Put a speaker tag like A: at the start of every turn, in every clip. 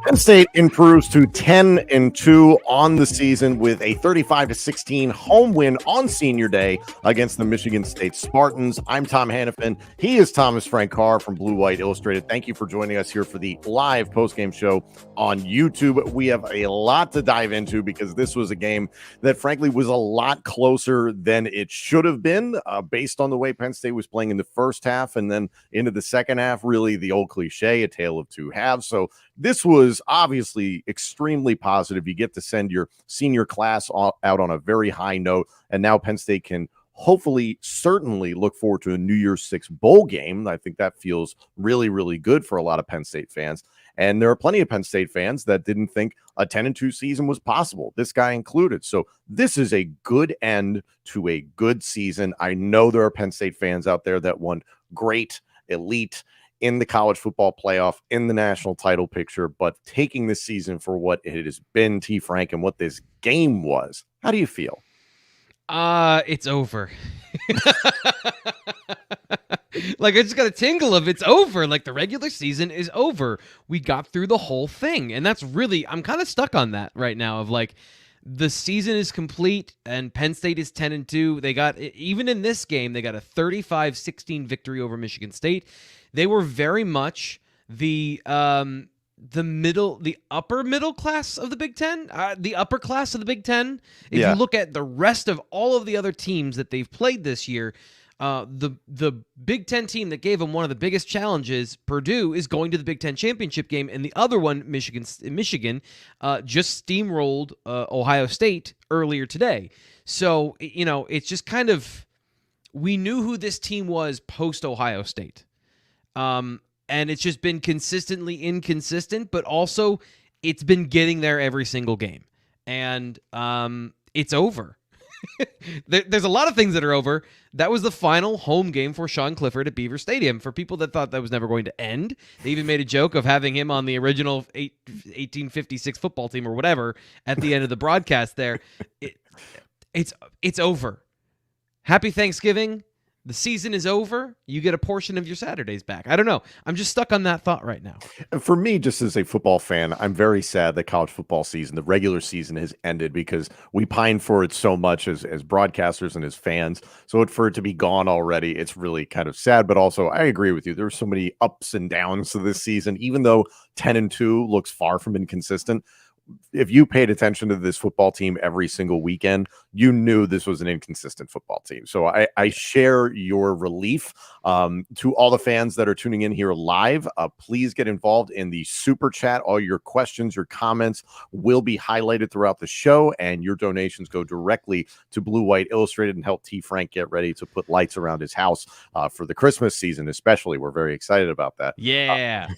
A: Penn State improves to 10-2 on the season with a 35-16 home win on Senior Day against the Michigan State Spartans. I'm Tom Hannafin. He is Thomas Frank Carr from Blue White Illustrated. Thank you for joining us here for the live postgame show on YouTube. We have a lot to dive into because this was a game that, frankly, was a lot closer than it should have been based on the way Penn State was playing in the first half and then into the second half. Really, the old cliche, a tale of two halves. So this was obviously extremely positive. You get to send your senior class out on a very high note, and now Penn State can hopefully, certainly look forward to a New Year's Six bowl game. I think that feels really, really good for a lot of Penn State fans. And there are plenty of Penn State fans that didn't think a 10-2 season was possible, this guy included. So this is a good end to a good season. I know there are Penn State fans out there that want great, elite, in the college football playoff, in the national title picture, but taking this season for what it has been, T. Frank, and what this game was, how do you feel?
B: It's over. Like, I just got a tingle of it's over. Like, the regular season is over. We got through the whole thing, and that's really, I'm kind of stuck on that right now of like, the season is complete and Penn State is 10-2. They got, even in this game, they got a 35-16 victory over Michigan State. They were very much the upper middle class of the Big Ten, the upper class of the Big Ten. If you look at the rest of all of the other teams that they've played this year, the Big Ten team that gave them one of the biggest challenges, Purdue, is going to the Big Ten championship game, and the other one, Michigan, just steamrolled Ohio State earlier today. So, you know, it's just kind of, we knew who this team was post Ohio State. And it's just been consistently inconsistent, but also it's been getting there every single game. And it's over. There's a lot of things that are over. That was the final home game for Sean Clifford at Beaver Stadium. For people that thought that was never going to end, they even made a joke of having him on the original 1856 football team or whatever at the end of the broadcast there. It's over. Happy Thanksgiving. The season is over. You get a portion of your Saturdays back. I don't know. I'm just stuck on that thought right now.
A: For me, just as a football fan, I'm very sad that college football season, the regular season, has ended because we pine for it so much as broadcasters and as fans. So for it to be gone already, it's really kind of sad. But also, I agree with you. There's so many ups and downs to this season, even though 10-2 looks far from inconsistent. If you paid attention to this football team every single weekend, you knew this was an inconsistent football team. So I share your relief. To all the fans that are tuning in here live, please get involved in the super chat. All your questions, your comments will be highlighted throughout the show, and your donations go directly to Blue White Illustrated and help T. Frank get ready to put lights around his house for the Christmas season, especially. We're very excited about that.
B: Yeah.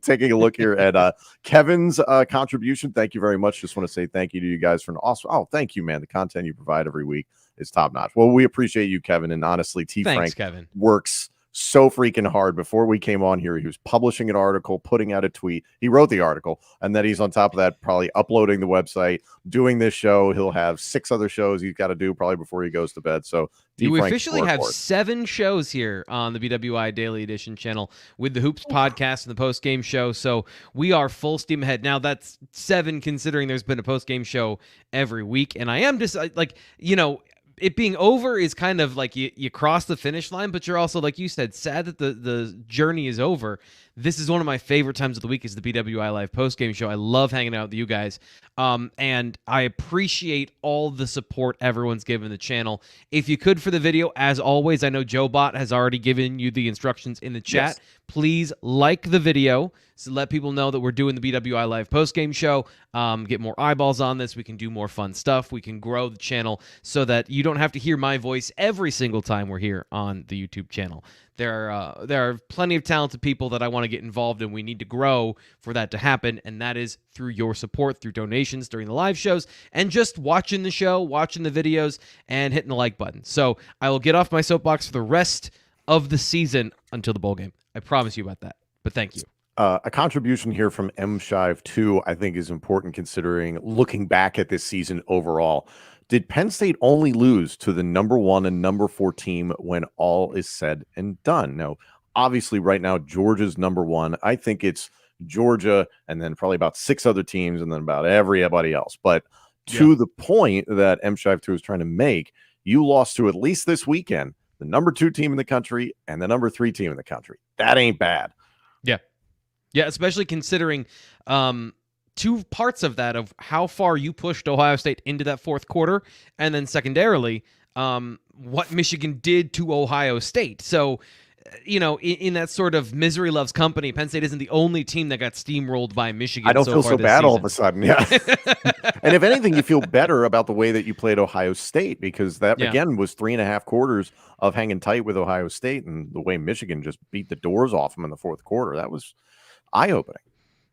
A: Taking a look here at Kevin's contribution. Thank you very much. Just want to say thank you to you guys for an awesome. Oh, thank you, man. The content you provide every week is top notch. Well, we appreciate you, Kevin. And honestly, Frank
B: Kevin.
A: works so freaking hard. Before we came on here, he was publishing an article, putting out a tweet. He wrote the article, and then he's on top of that, probably uploading the website, doing this show. He'll have 6 other shows he's got to do probably before he goes to bed. So
B: we officially have 7 shows here on the BWI Daily Edition channel with the Hoops podcast and the post-game show. So we are full steam ahead. Now that's 7 considering there's been a post-game show every week. And I am just like, you know, it being over is kind of like you cross the finish line, but you're also, like you said, sad that the journey is over. This is one of my favorite times of the week is the BWI Live postgame show. I love hanging out with you guys. And I appreciate all the support everyone's given the channel. If you could, for the video, as always, I know Joe Bot has already given you the instructions in the chat. Yes. Please like the video so let people know that we're doing the BWI Live postgame show. Get more eyeballs on this. We can do more fun stuff. We can grow the channel so that you don't have to hear my voice every single time we're here on the YouTube channel. There are plenty of talented people that I want to get involved in. We need to grow for that to happen, and that is through your support, through donations during the live shows, and just watching the show, watching the videos, and hitting the like button. So I will get off my soapbox for the rest of the season until the bowl game. I promise you about that, but thank you.
A: A contribution here from M-Shive2 I think is important considering looking back at this season overall. Did Penn State only lose to the number 1 and number 4 team when all is said and done? Now, obviously right now, Georgia's number 1. I think it's Georgia, and then probably about 6 other teams, and then about everybody else. But to the point that M-Shive2 is trying to make, you lost to, at least this weekend, the number 2 team in the country and the number 3 team in the country. That ain't bad.
B: Yeah, especially considering 2 parts of that, of how far you pushed Ohio State into that fourth quarter, and then secondarily, what Michigan did to Ohio State. So, in that sort of misery loves company, Penn State isn't the only team that got steamrolled by Michigan.
A: I don't feel so bad
B: season.
A: all of a sudden. Yeah. And if anything, you feel better about the way that you played Ohio State, because that, again, was 3.5 quarters of hanging tight with Ohio State, and the way Michigan just beat the doors off them in the fourth quarter. That was eye-opening.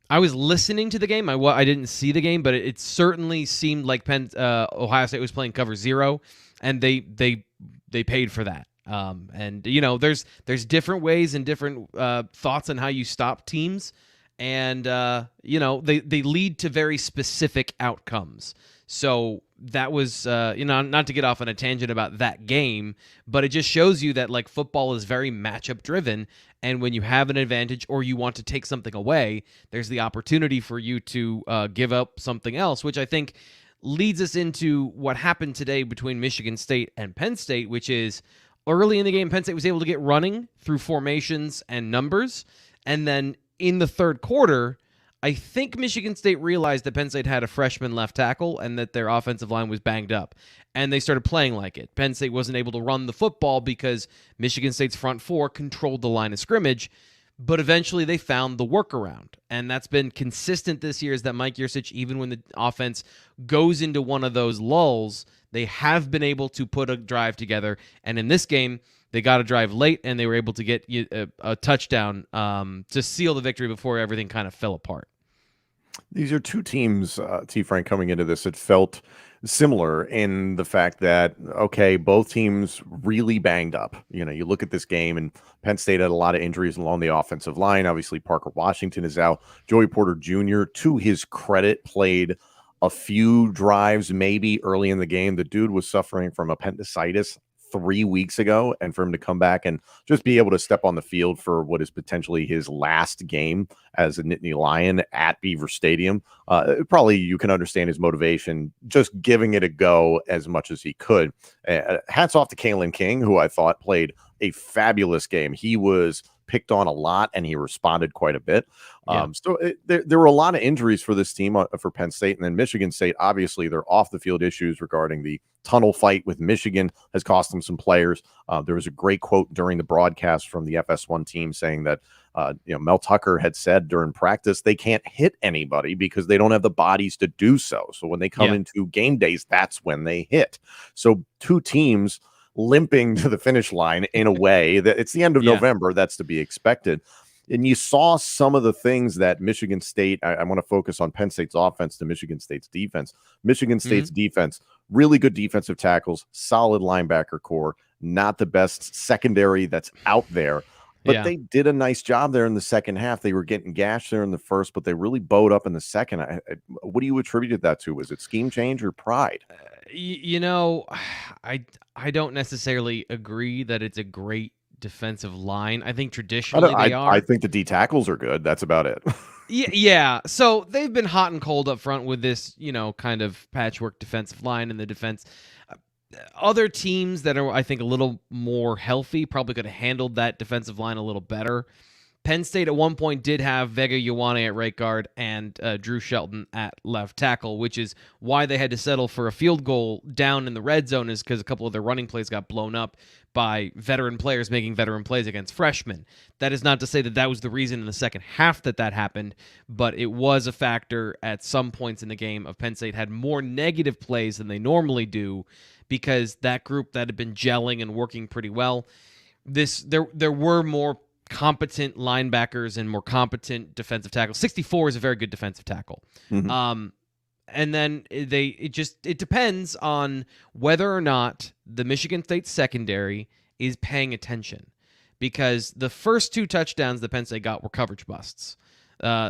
B: I was listening to the game. I didn't see the game, but it certainly seemed like Ohio State was playing cover 0, and they paid for that. And there's different ways and different thoughts on how you stop teams, and they lead to very specific outcomes. So that was not to get off on a tangent about that game, but it just shows you that like football is very matchup driven, and when you have an advantage or you want to take something away, there's the opportunity for you to give up something else, which I think leads us into what happened today between Michigan State and Penn State, which is early in the game, Penn State was able to get running through formations and numbers, and then in the third quarter, I think Michigan State realized that Penn State had a freshman left tackle and that their offensive line was banged up, and they started playing like it. Penn State wasn't able to run the football because Michigan State's front 4 controlled the line of scrimmage, but eventually they found the workaround, and that's been consistent this year, is that Mike Yurcich, even when the offense goes into one of those lulls, they have been able to put a drive together, and in this game, they got a drive late, and they were able to get a touchdown to seal the victory before everything kind of fell apart.
A: These are 2 teams, T. Frank, coming into this, it felt similar in the fact that, okay, both teams really banged up. You look at this game, and Penn State had a lot of injuries along the offensive line. Obviously, Parker Washington is out. Joey Porter Jr., to his credit, played a few drives maybe early in the game. The dude was suffering from appendicitis 3 weeks ago, and for him to come back and just be able to step on the field for what is potentially his last game as a Nittany Lion at Beaver Stadium, probably you can understand his motivation, just giving it a go as much as he could. Hats off to Kalen King, who I thought played a fabulous game. He was picked on a lot, and he responded quite a bit. There were a lot of injuries for this team, for Penn State. And then Michigan State, obviously, their off-the-field issues regarding the tunnel fight with Michigan has cost them some players. There was a great quote during the broadcast from the FS1 team saying that Mel Tucker had said during practice they can't hit anybody because they don't have the bodies to do so. So when they come into game days, that's when they hit. So 2 teams limping to the finish line in a way that it's the end of November. That's to be expected. And you saw some of the things that Michigan State, I want to focus on Penn State's offense to Michigan State's defense. Michigan State's defense, really good defensive tackles, solid linebacker core, not the best secondary that's out there. But they did a nice job there in the second half. They were getting gashed there in the first, but they really bowed up in the second. What do you attribute that to? Was it scheme change or pride?
B: I don't necessarily agree that it's a great defensive line. I think traditionally they are.
A: I think the D tackles are good. That's about it.
B: Yeah. So they've been hot and cold up front with this, kind of patchwork defensive line in the defense. Other teams that are, I think, a little more healthy probably could have handled that defensive line a little better. Penn State at one point did have Vega Ioane at right guard and Drew Shelton at left tackle, which is why they had to settle for a field goal down in the red zone, is because a couple of their running plays got blown up by veteran players making veteran plays against freshmen. That is not to say that that was the reason in the second half that happened, but it was a factor at some points in the game of Penn State had more negative plays than they normally do because that group that had been gelling and working pretty well, there were more competent linebackers and more competent defensive tackles. 64 is a very good defensive tackle. Mm-hmm. And then it depends on whether or not the Michigan State secondary is paying attention, because the first 2 touchdowns that Penn State got were coverage busts.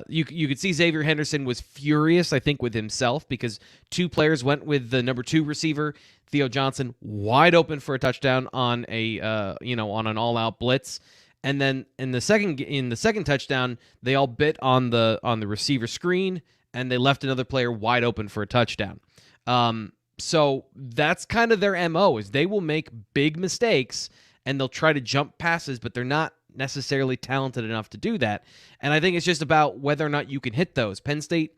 B: You could see Xavier Henderson was furious, I think, with himself because 2 players went with the number 2 receiver, Theo Jonhson, wide open for a touchdown on on an all-out blitz. And then in the second touchdown, they all bit on the receiver screen, and they left another player wide open for a touchdown. So that's kind of their MO, is they will make big mistakes and they'll try to jump passes, but they're not necessarily talented enough to do that. And I think it's just about whether or not you can hit those. Penn State,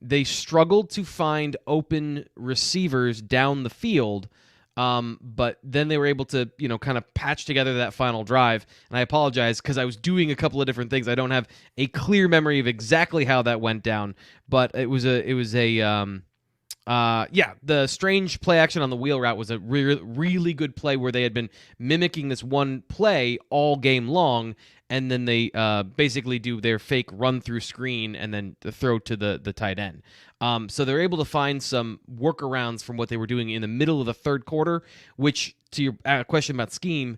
B: they struggled to find open receivers down the field, but then they were able to, kind of patch together that final drive. And I apologize because I was doing a couple of different things. I don't have a clear memory of exactly how that went down, but the strange play action on the wheel route was a really good play where they had been mimicking this one play all game long, and then they basically do their fake run-through screen and then the throw to the tight end. So they're able to find some workarounds from what they were doing in the middle of the third quarter, which, to your question about scheme,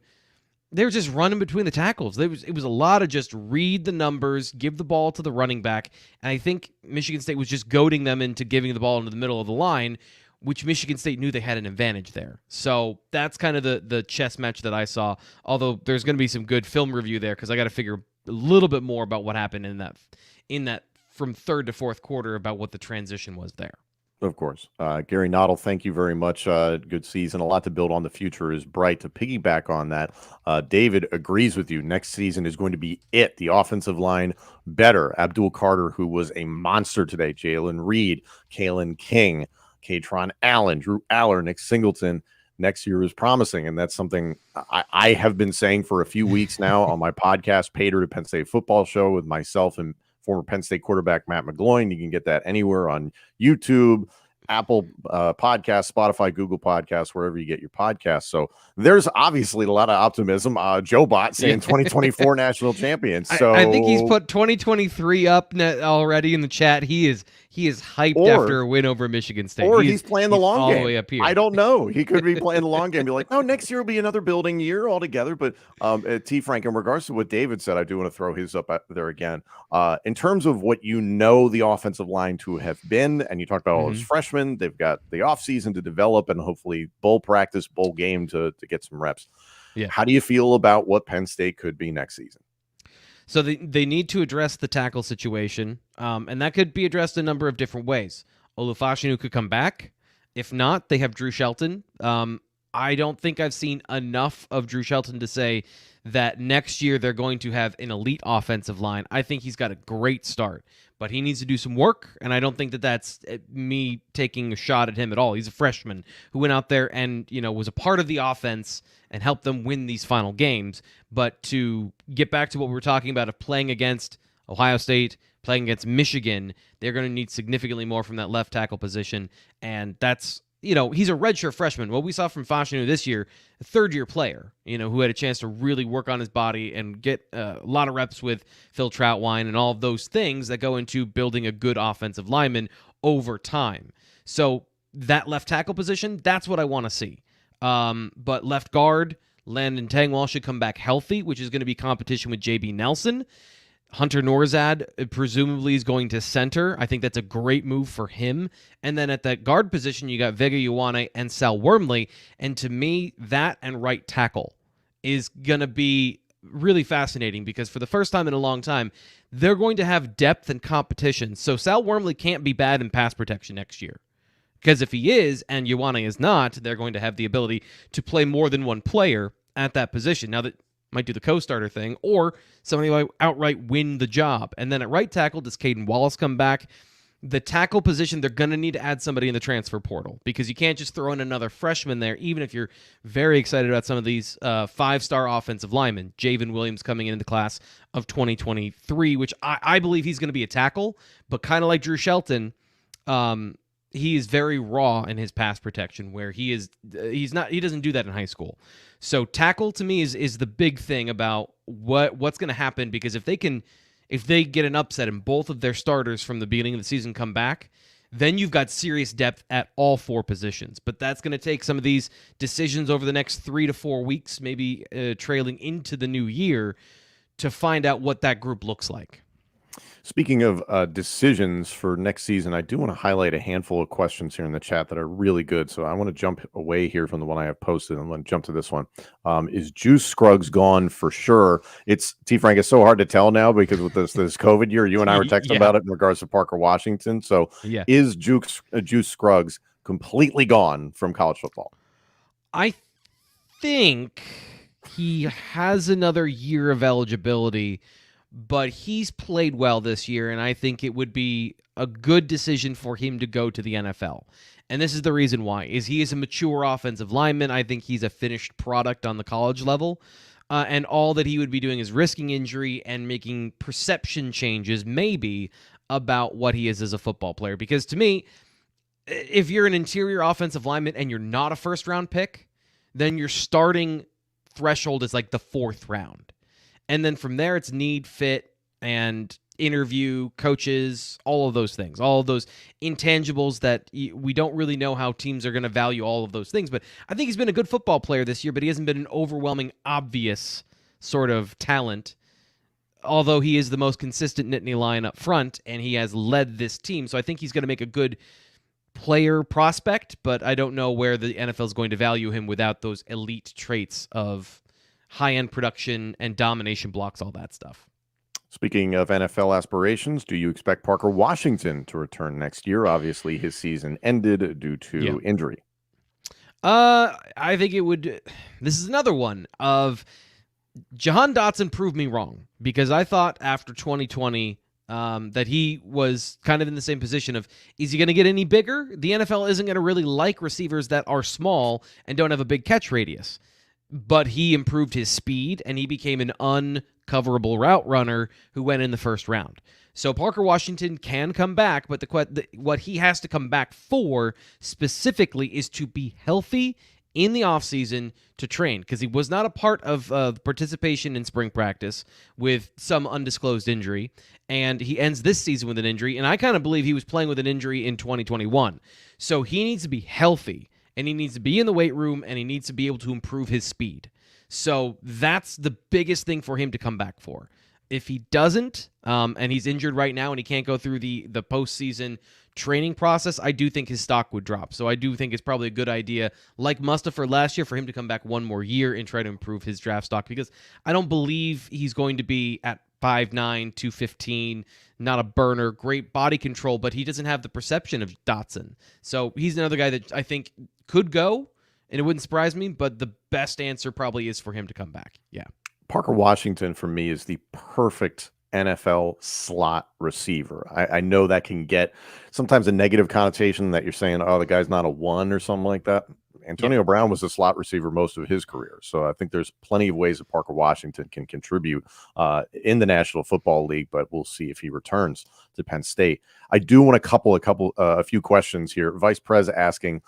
B: they were just running between the tackles. It was a lot of just read the numbers, give the ball to the running back, and I think Michigan State was just goading them into giving the ball into the middle of the line, which Michigan State knew they had an advantage there. So that's kind of the chess match that I saw, although there's going to be some good film review there because I got to figure a little bit more about what happened in that from third to fourth quarter about what the transition was there.
A: Of course. Gary Noddle, thank you very much. Good season. A lot to build on. The future is bright. To piggyback on that, David agrees with you. Next season is going to be it. The offensive line better. Abdul Carter, who was a monster today. Jayden Reed, Kalen King, Katron Allen, Drew Aller, Nick Singleton. Next year is promising, and that's something I have been saying for a few weeks now on my podcast, Pater to Penn State Football Show, with myself and former Penn State quarterback Matt McGloin. You can get that anywhere on YouTube, Apple Podcasts, Spotify, Google Podcasts, wherever you get your podcasts. So there's obviously a lot of optimism. Joe Bott saying 2024 national champions. So
B: I think he's put 2023 up already in the chat. He is hyped after a win over Michigan State.
A: Or he's playing the long game.
B: All the way up here.
A: I don't know. He could be playing the long game. Be like, no, next year will be another building year altogether. But T. Frank, in regards to what David said, I do want to throw his up there again. In terms of what the offensive line to have been, and you talked about all those freshmen, they've got the offseason to develop and hopefully bowl practice, bowl game to get some reps.
B: Yeah.
A: How do you feel about what Penn State could be next season?
B: So they need to address the tackle situation, and that could be addressed a number of different ways. Olufashinu could come back. If not, they have Drew Shelton. I don't think I've seen enough of Drew Shelton to say that next year they're going to have an elite offensive line. I think he's got a great start, but he needs to do some work, and I don't think that that's me taking a shot at him at all. He's a freshman who went out there and was a part of the offense and helped them win these final games. But to get back to what we were talking about of playing against Ohio State, playing against Michigan, they're going to need significantly more from that left tackle position, and that's he's a redshirt freshman. What we saw from Fashanu this year, a third-year player, who had a chance to really work on his body and get a lot of reps with Phil Troutwine and all of those things that go into building a good offensive lineman over time. So that left tackle position, that's what I want to see. But left guard, Landon Tangwall should come back healthy, which is going to be competition with J.B. Nelson. Hunter Norzad presumably is going to center. I think that's a great move for him. And then at that guard position, you got Vega Ioane and Sal Wormley. And to me, that and right tackle is going to be really fascinating because for the first time in a long time, they're going to have depth and competition. So Sal Wormley can't be bad in pass protection next year. Because if he is and Ioane is not, they're going to have the ability to play more than one player at that position. Now that might do the co-starter thing, or somebody might outright win the job. And then at right tackle, does Caden Wallace come back? The tackle position, they're going to need to add somebody in the transfer portal because you can't just throw in another freshman there, even if you're very excited about some of these five-star offensive linemen. Javen Williams coming into the class of 2023, which I believe he's going to be a tackle, but kind of like Drew Shelton, he is very raw in his pass protection where he doesn't do that in high school. So tackle to me is the big thing about what's going to happen, because if they get an upset and both of their starters from the beginning of the season come back, then you've got serious depth at all four positions. But that's going to take some of these decisions over the next 3 to 4 weeks, maybe trailing into the new year, to find out what that group looks like.
A: Speaking of decisions for next season, I do want to highlight a handful of questions here in the chat that are really good. So I want to jump away here from the one I have posted and then jump to this one. Is Juice Scruggs gone for sure? It's T. Frank. It's so hard to tell now because with this COVID year, you and I were texting
B: Yeah.
A: about it in regards to Parker Washington. So
B: Yeah.
A: is Juice Scruggs completely gone from college football?
B: I think he has another year of eligibility, but he's played well this year, and I think it would be a good decision for him to go to the NFL. And this is the reason why, is he is a mature offensive lineman. I think he's a finished product on the college level, and all that he would be doing is risking injury and making perception changes, maybe, about what he is as a football player. Because to me, if you're an interior offensive lineman and you're not a first-round pick, then your starting threshold is like the 4th round. And then from there, it's need, fit, and interview, coaches, all of those things, all of those intangibles that we don't really know how teams are going to value all of those things. But I think he's been a good football player this year, but he hasn't been an overwhelming, obvious sort of talent, although he is the most consistent Nittany Lion up front, and he has led this team. So I think he's going to make a good player prospect, but I don't know where the NFL is going to value him without those elite traits of high-end production and domination blocks, all that stuff.
A: Speaking of NFL aspirations, do you expect Parker Washington to return next year? Obviously, his season ended due to injury.
B: I think it would. This is another one of Jahan Dotson proved me wrong, because I thought after 2020 that he was kind of in the same position of, is he going to get any bigger? The NFL isn't going to really like receivers that are small and don't have a big catch radius. But he improved his speed, and he became an uncoverable route runner who went in the first round. So Parker Washington can come back, but what he has to come back for specifically is to be healthy in the offseason to train, because he was not a part of participation in spring practice with some undisclosed injury, and he ends this season with an injury, and I kind of believe he was playing with an injury in 2021. So he needs to be healthy, and he needs to be in the weight room, and he needs to be able to improve his speed. So that's the biggest thing for him to come back for. If he doesn't, and he's injured right now and he can't go through the postseason training process, I do think his stock would drop. So I do think it's probably a good idea, like Mustipher last year, for him to come back one more year and try to improve his draft stock, because I don't believe he's going to be at 5'9", 215, not a burner, great body control, but he doesn't have the perception of Dotson. So he's another guy that I think could go, and it wouldn't surprise me, but the best answer probably is for him to come back. Yeah.
A: Parker Washington, for me, is the perfect NFL slot receiver. I know that can get sometimes a negative connotation that you're saying, oh, the guy's not a 1 or something like that. Antonio Brown was a slot receiver most of his career. So I think there's plenty of ways that Parker Washington can contribute in the National Football League, but we'll see if he returns to Penn State. I do want a few questions here. Vice Prez asking,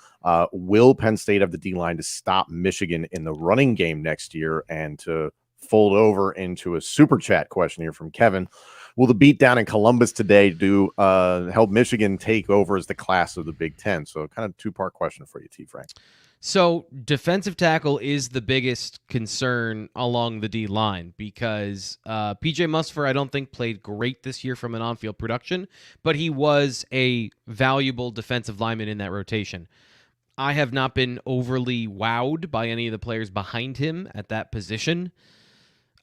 A: will Penn State have the D-line to stop Michigan in the running game next year? And to fold over into a super chat question here from Kevin, will the beatdown in Columbus today help Michigan take over as the class of the Big Ten? So kind of two-part question for you, T. Frank.
B: So defensive tackle is the biggest concern along the D line, because PJ Mustipher, I don't think, played great this year from an on-field production, but he was a valuable defensive lineman in that rotation. I have not been overly wowed by any of the players behind him at that position,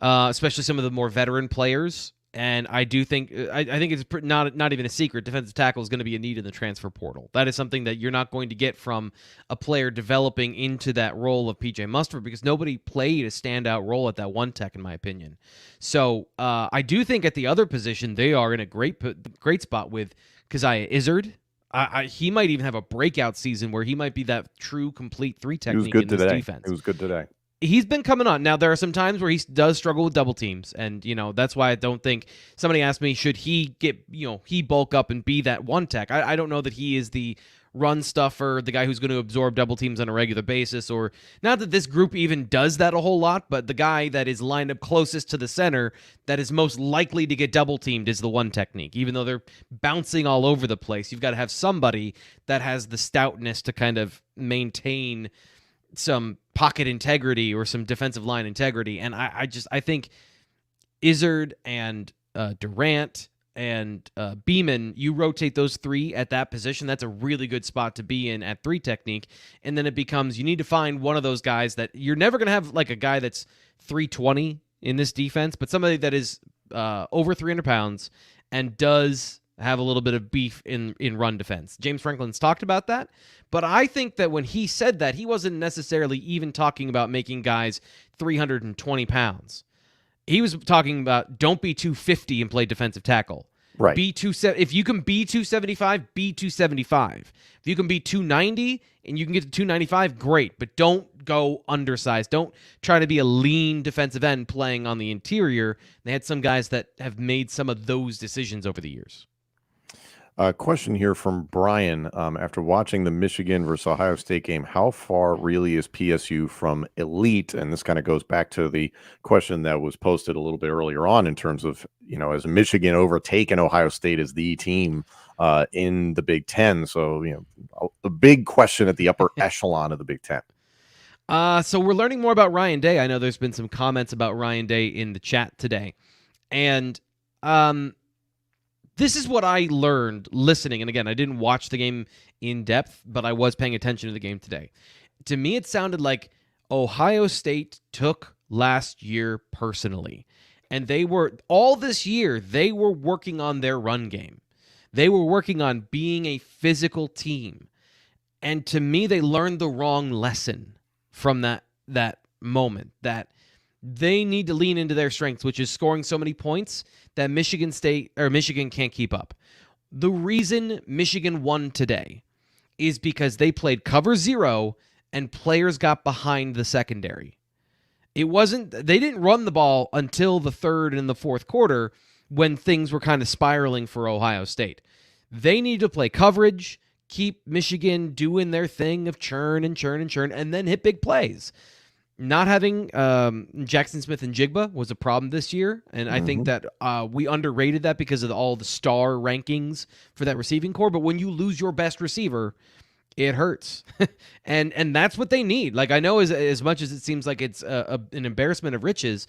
B: especially some of the more veteran players. And I do think I think it's not even a secret. Defensive tackle is going to be a need in the transfer portal. That is something that you're not going to get from a player developing into that role of PJ Mustipher, because nobody played a standout role at that one tech, in my opinion. So I do think at the other position they are in a great spot with Keziah Izzard. He might even have a breakout season where he might be that true complete 3 technique in this defense.
A: He was good today.
B: He's been coming on. Now, there are some times where he does struggle with double teams, and, that's why I don't think – somebody asked me, should he he bulk up and be that one tech? I don't know that he is the run stuffer, the guy who's going to absorb double teams on a regular basis, or not that this group even does that a whole lot, but the guy that is lined up closest to the center that is most likely to get double teamed is the one technique. Even though they're bouncing all over the place, you've got to have somebody that has the stoutness to kind of maintain some pocket integrity or some defensive line integrity. And I think Izzard and Durant Beeman, you rotate those three at that position. That's a really good spot to be in at three technique. And then it becomes you need to find one of those guys that you're never going to have like a guy that's 320 in this defense, but somebody that is over 300 pounds and does have a little bit of beef in run defense. James Franklin's talked about that, but I think that when he said that, he wasn't necessarily even talking about making guys 320 pounds. He was talking about don't be 250 and play defensive tackle.
A: Right.
B: If you can be 275, be 275. If you can be 290 and you can get to 295, great. But don't go undersized. Don't try to be a lean defensive end playing on the interior. They had some guys that have made some of those decisions over the years.
A: Question here from Brian. After watching the Michigan versus Ohio State game, how far really is PSU from elite? And this kind of goes back to the question that was posted a little bit earlier on in terms of, as Michigan overtaken Ohio State as the team in the Big Ten. So, a big question at the upper echelon of the Big Ten.
B: So we're learning more about Ryan Day. I know there's been some comments about Ryan Day in the chat today. And this is what I learned listening. And again, I didn't watch the game in depth, but I was paying attention to the game today. To me, it sounded like Ohio State took last year personally. And all this year, they were working on their run game. They were working on being a physical team. And to me, they learned the wrong lesson from that moment, that they need to lean into their strengths, which is scoring so many points that Michigan can't keep up. The reason Michigan won today is because they played cover zero and players got behind the secondary. They didn't run the ball until the third and the fourth quarter when things were kind of spiraling for Ohio State. They need to play coverage, keep Michigan doing their thing of churn and churn and churn, and then hit big plays. Not having Jackson Smith and Jigba was a problem this year, and I think that we underrated that because of all the star rankings for that receiving core. But when you lose your best receiver, it hurts, and that's what they need. Like I know as much as it seems like it's an embarrassment of riches,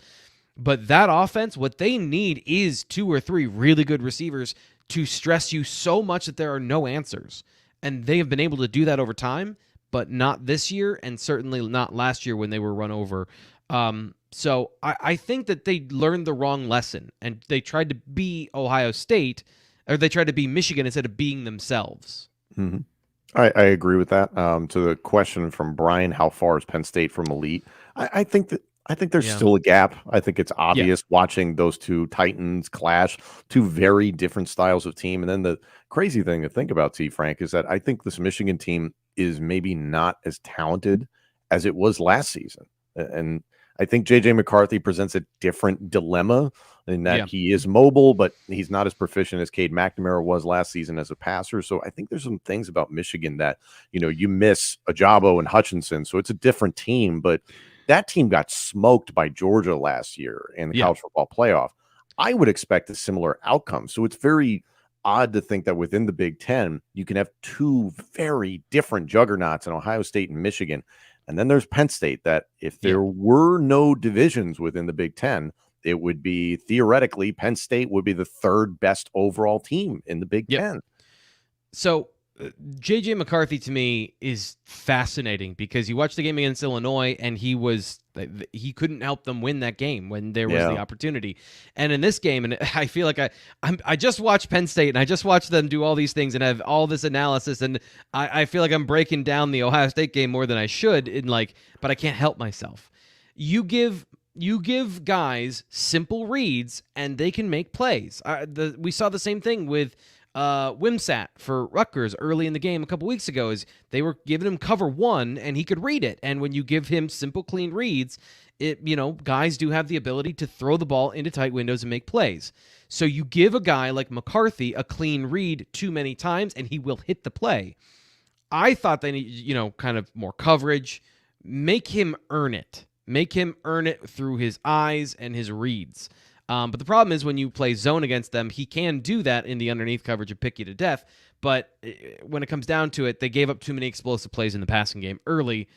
B: but that offense, what they need is 2 or 3 really good receivers to stress you so much that there are no answers, and they have been able to do that over time. But not this year, and certainly not last year when they were run over. So I think that they learned the wrong lesson, and they tried to be Ohio State, or they tried to be Michigan instead of being themselves.
A: Mm-hmm. I agree with that. To the question from Brian, how far is Penn State from elite? I think there's still a gap. I think it's obvious watching those two Titans clash, two very different styles of team. And then the crazy thing to think about, T. Frank, is that I think this Michigan team is maybe not as talented as it was last season. And I think J.J. McCarthy presents a different dilemma in that he is mobile, but he's not as proficient as Cade McNamara was last season as a passer. So I think there's some things about Michigan that, you miss Ajabo and Hutchinson. So it's a different team, but that team got smoked by Georgia last year in the college football playoff. I would expect a similar outcome. So it's very odd to think that within the Big Ten, you can have 2 very different juggernauts in Ohio State and Michigan. And then there's Penn State, that if there were no divisions within the Big Ten, it would be theoretically Penn State would be the 3rd best overall team in the Big Ten.
B: So J.J. McCarthy to me is fascinating because you watch the game against Illinois and he couldn't help them win that game when there was the opportunity. And in this game, and I feel like I just watched Penn State and I just watched them do all these things and have all this analysis, and I feel like I'm breaking down the Ohio State game more than I should but I can't help myself. You give guys simple reads and they can make plays. We saw the same thing with Wimsatt for Rutgers early in the game a couple weeks ago. Is they were giving him cover 1 and he could read it. And when you give him simple, clean reads, guys do have the ability to throw the ball into tight windows and make plays. So you give a guy like McCarthy a clean read too many times and he will hit the play. I thought they need, kind of more coverage, make him earn it. Make him earn it through his eyes and his reads. But the problem is when you play zone against them, he can do that in the underneath coverage and pick you to death. But when it comes down to it, they gave up too many explosive plays in the passing game early.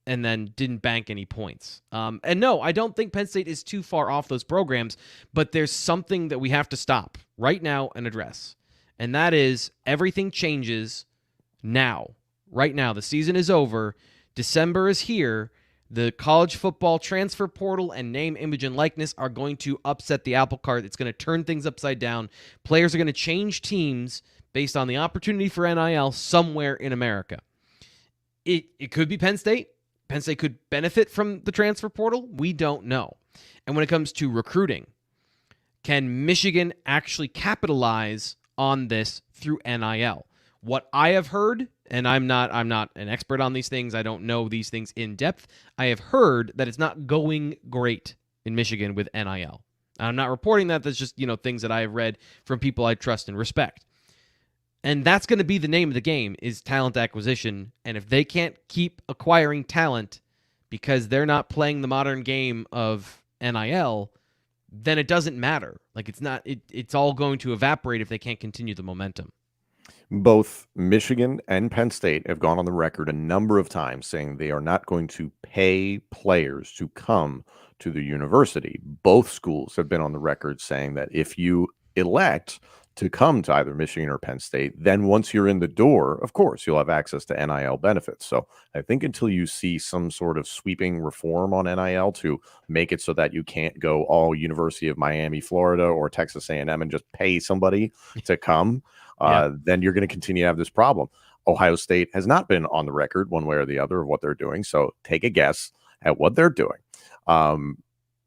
B: and then didn't bank any points. And no, I don't think Penn State is too far off those programs, but there's something that we have to stop right now and address. And that is everything changes now. Right now, the season is over. December is here. The college football transfer portal and name, image, and likeness are going to upset the apple cart. It's going to turn things upside down. Players are going to change teams based on the opportunity for NIL somewhere in America. It could be Penn State. Penn State could benefit from the transfer portal. We don't know. And when it comes to recruiting, can Michigan actually capitalize on this through NIL? What I have heard, and I'm not an expert on these things, I don't know these things in depth, I have heard that it's not going great in Michigan with NIL. I'm not reporting that. That's just, things that I have read from people I trust and respect. And that's going to be the name of the game, is talent acquisition. And if they can't keep acquiring talent because they're not playing the modern game of NIL, then it doesn't matter. Like, it's all going to evaporate if they can't continue the momentum.
A: Both Michigan and Penn State have gone on the record a number of times saying they are not going to pay players to come to the university. Both schools have been on the record saying that if you elect to come to either Michigan or Penn State, then once you're in the door, of course, you'll have access to NIL benefits. So I think until you see some sort of sweeping reform on NIL to make it so that you can't go all University of Miami, Florida, or Texas A&M and just pay somebody to come, then you're going to continue to have this problem. Ohio State has not been on the record one way or the other of what they're doing. So take a guess at what they're doing.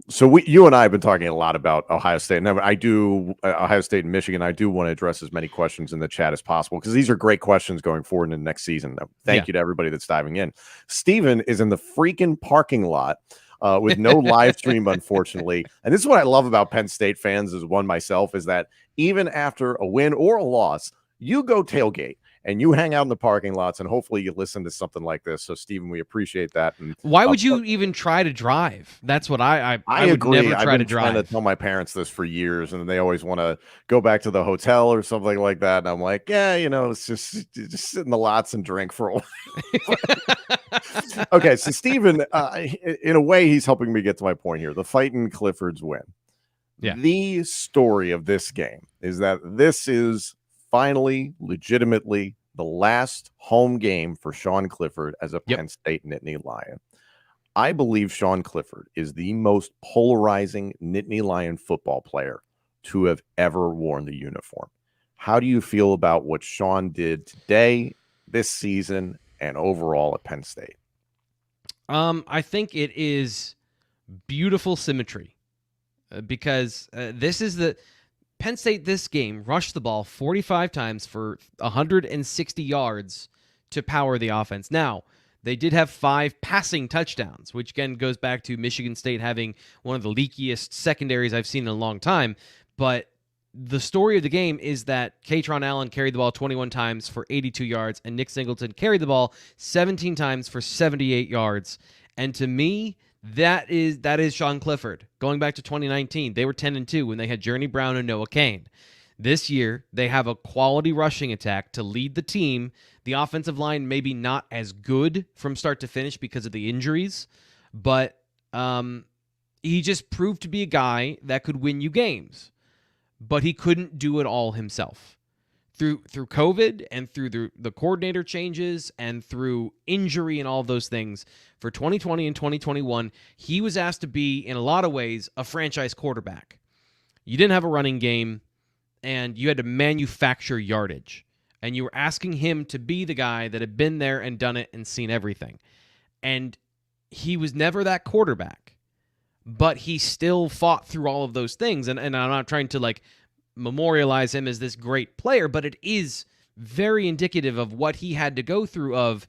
A: So you and I have been talking a lot about Ohio State, and Ohio State and Michigan. I do want to address as many questions in the chat as possible because these are great questions going forward in the next season. Thank you to everybody that's diving in. Steven is in the freaking parking lot with no live stream, unfortunately. And this is what I love about Penn State fans as one myself, is that even after a win or a loss, you go tailgate and you hang out in the parking lots, and hopefully you listen to something like this. So, Stephen, we appreciate that. And
B: why would you even try to drive? That's what I would
A: agree.
B: Never try to drive.
A: I've been trying to tell my parents this for years, and they always want to go back to the hotel or something like that. And I'm like, it's just sit in the lots and drink for a while. Okay, so Stephen, in a way, he's helping me get to my point here. The fight in Clifford's win. Yeah. The story of this game is that this is finally, legitimately, the last home game for Sean Clifford as a Penn State Nittany Lion. I believe Sean Clifford is the most polarizing Nittany Lion football player to have ever worn the uniform. How do you feel about what Sean did today, this season, and overall at Penn State?
B: I think it is beautiful symmetry because this is the Penn State this game rushed the ball 45 times for 160 yards to power the offense. Now, they did have 5 passing touchdowns, which again goes back to Michigan State having one of the leakiest secondaries I've seen in a long time. But the story of the game is that Katron Allen carried the ball 21 times for 82 yards, and Nick Singleton carried the ball 17 times for 78 yards. And to me, that is Sean Clifford. Going back to 2019, they were 10-2 when they had Journey Brown and Noah Kane. This year, they have a quality rushing attack to lead the team. The offensive line maybe not as good from start to finish because of the injuries, but he just proved to be a guy that could win you games. But he couldn't do it all himself. Through COVID and through the coordinator changes and through injury and all of those things, for 2020 and 2021, he was asked to be, in a lot of ways, a franchise quarterback. You didn't have a running game, and you had to manufacture yardage. And you were asking him to be the guy that had been there and done it and seen everything. And he was never that quarterback. But he still fought through all of those things. And I'm not trying to, memorialize him as this great player, but it is very indicative of what he had to go through of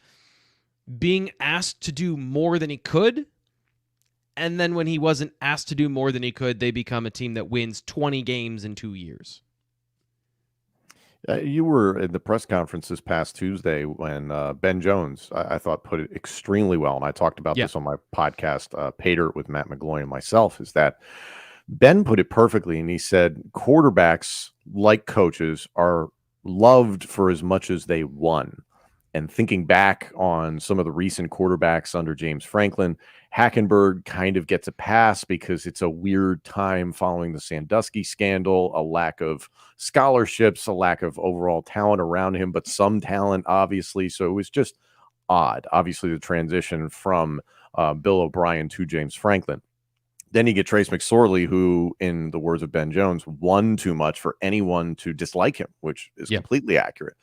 B: being asked to do more than he could. And then when he wasn't asked to do more than he could, they become a team that wins 20 games in 2 years.
A: You were at the press conference this past Tuesday when Ben Jones, I thought, put it extremely well. And I talked about this on my podcast, Pater with Matt McGloin and myself, is that Ben put it perfectly, and he said quarterbacks, like coaches, are loved for as much as they won. And thinking back on some of the recent quarterbacks under James Franklin, Hackenberg kind of gets a pass because it's a weird time following the Sandusky scandal, a lack of scholarships, a lack of overall talent around him, but some talent, obviously. So it was just odd, obviously, the transition from Bill O'Brien to James Franklin. Then you get Trace McSorley, who, in the words of Ben Jones, won too much for anyone to dislike him, which is completely accurate.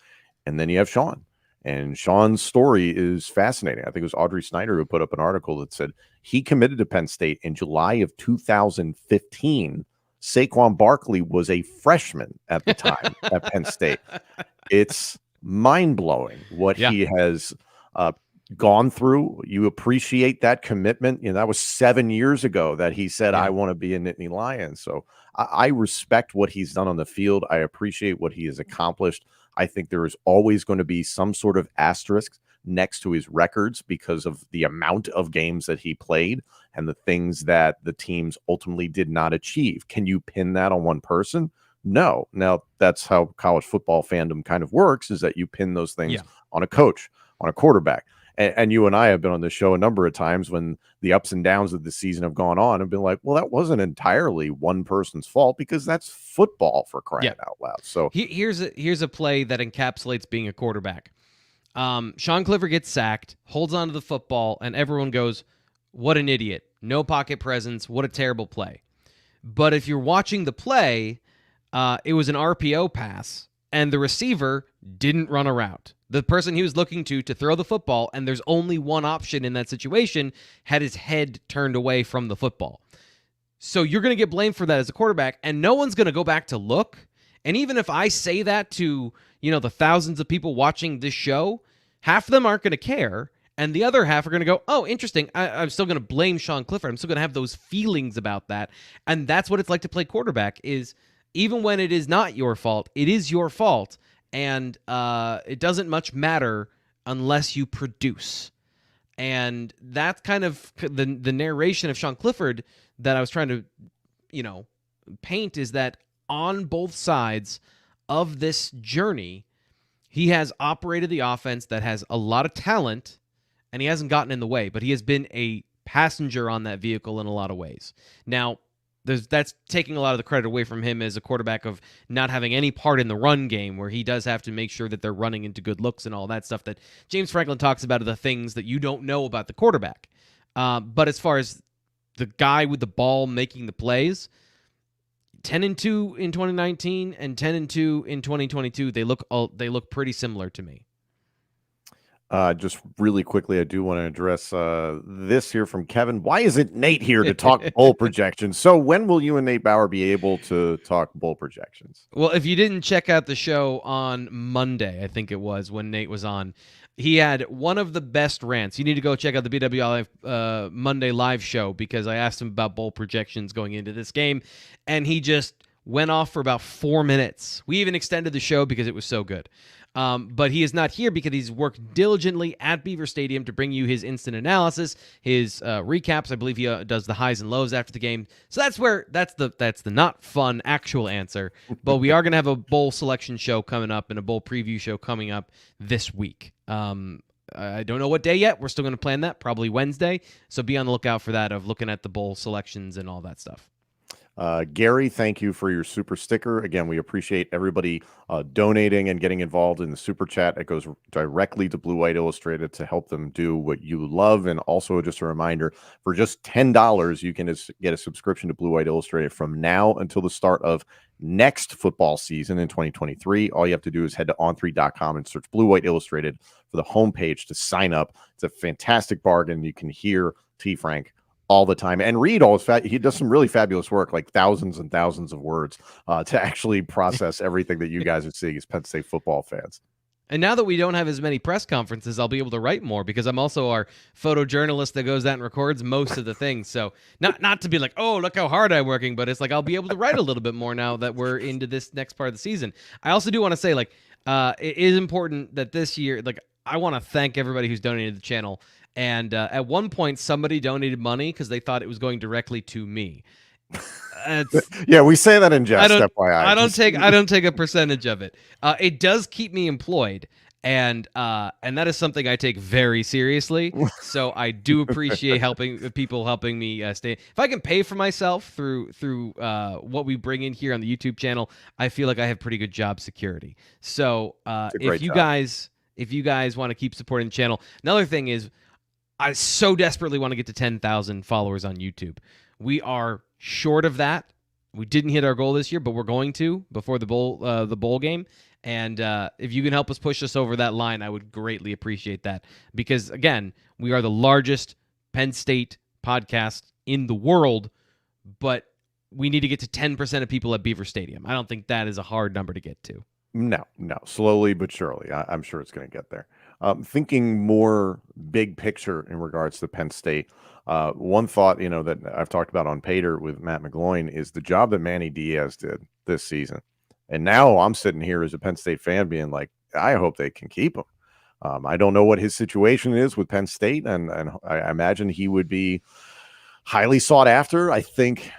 A: And then you have Sean. And Sean's story is fascinating. I think it was Audrey Snyder who put up an article that said he committed to Penn State in July of 2015. Saquon Barkley was a freshman at the time at Penn State. It's mind-blowing what he has gone through. You appreciate that commitment. That was 7 years ago that he said, I want to be a Nittany Lions. So I respect what he's done on the field. I appreciate what he has accomplished. I think there is always going to be some sort of asterisk next to his records because of the amount of games that he played and the things that the teams ultimately did not achieve. Can you pin that on one person? No. Now, that's how college football fandom kind of works, is that you pin those things on a coach, on a quarterback. And you and I have been on this show a number of times when the ups and downs of the season have gone on and been like, well, that wasn't entirely one person's fault because that's football, for crying out loud. So
B: here's a play that encapsulates being a quarterback. Sean Clifford gets sacked, holds onto the football, and everyone goes, what an idiot. No pocket presence. What a terrible play. But if you're watching the play, it was an RPO pass, and the receiver didn't run a route. The person he was looking to throw the football, and there's only one option in that situation, had his head turned away from the football. So you're going to get blamed for that as a quarterback, and no one's going to go back to look. And even if I say that to, the thousands of people watching this show, half of them aren't going to care, and the other half are going to go, oh, interesting, I'm still going to blame Sean Clifford. I'm still going to have those feelings about that. And that's what it's like to play quarterback, is even when it is not your fault, it is your fault. And it doesn't much matter unless you produce. And that's kind of the narration of Sean Clifford that I was trying to, paint, is that on both sides of this journey, he has operated the offense that has a lot of talent, and he hasn't gotten in the way, but he has been a passenger on that vehicle in a lot of ways. Now, that's taking a lot of the credit away from him as a quarterback of not having any part in the run game, where he does have to make sure that they're running into good looks and all that stuff that James Franklin talks about, are the things that you don't know about the quarterback. But as far as the guy with the ball making the plays, 10-2 in 2019 and 10-2 in 2022, they look pretty similar to me.
A: Just really quickly, I do want to address this here from Kevin. Why isn't Nate here to talk bowl projections? So when will you and Nate Bauer be able to talk bowl projections?
B: Well, if you didn't check out the show on Monday, I think it was, when Nate was on, he had one of the best rants. You need to go check out the BWI Monday live show, because I asked him about bowl projections going into this game, and he just went off for about 4 minutes. We even extended the show because it was so good. But he is not here because he's worked diligently at Beaver Stadium to bring you his instant analysis, his recaps. I believe he does the highs and lows after the game. So that's the not fun actual answer. But we are going to have a bowl selection show coming up and a bowl preview show coming up this week. I don't know what day yet. We're still going to plan that, probably Wednesday. So be on the lookout for that, of looking at the bowl selections and all that stuff.
A: Gary, thank you for your super sticker. Again, we appreciate everybody donating and getting involved in the super chat. It goes directly to Blue White Illustrated to help them do what you love. And also, just a reminder, for just $10, you can get a subscription to Blue White Illustrated from now until the start of next football season in 2023. All you have to do is head to on3.com and search Blue White Illustrated for the homepage to sign up. It's a fantastic bargain. You can hear T. Frank all the time, and Reed he does some really fabulous work, like thousands and thousands of words to actually process everything that you guys are seeing as Penn State football fans.
B: And now that we don't have as many press conferences, I'll be able to write more, because I'm also our photojournalist that goes out and records most of the things. So not to be like, oh, look how hard I'm working, but it's like I'll be able to write a little bit more now that we're into this next part of the season. I also do want to say, it is important that this year, I want to thank everybody who's donated to the channel. And at one point, somebody donated money because they thought it was going directly to me.
A: Yeah, we say that in jest.
B: I don't take a percentage of it. It does keep me employed, And that is something I take very seriously. So I do appreciate people helping me stay. If I can pay for myself through what we bring in here on the YouTube channel, I feel like I have pretty good job security. So if you guys want to keep supporting the channel, another thing is I so desperately want to get to 10,000 followers on YouTube. We are short of that. We didn't hit our goal this year, but we're going to before the bowl game. And if you can help us push us over that line, I would greatly appreciate that. Because, again, we are the largest Penn State podcast in the world, but we need to get to 10% of people at Beaver Stadium. I don't think that is a hard number to get to.
A: No. Slowly but surely. I'm sure it's going to get there. Thinking more big picture in regards to Penn State, one thought, that I've talked about on Pater with Matt McGloin is the job that Manny Diaz did this season. And now I'm sitting here as a Penn State fan being like, I hope they can keep him. I don't know what his situation is with Penn State, and I imagine he would be highly sought after. I think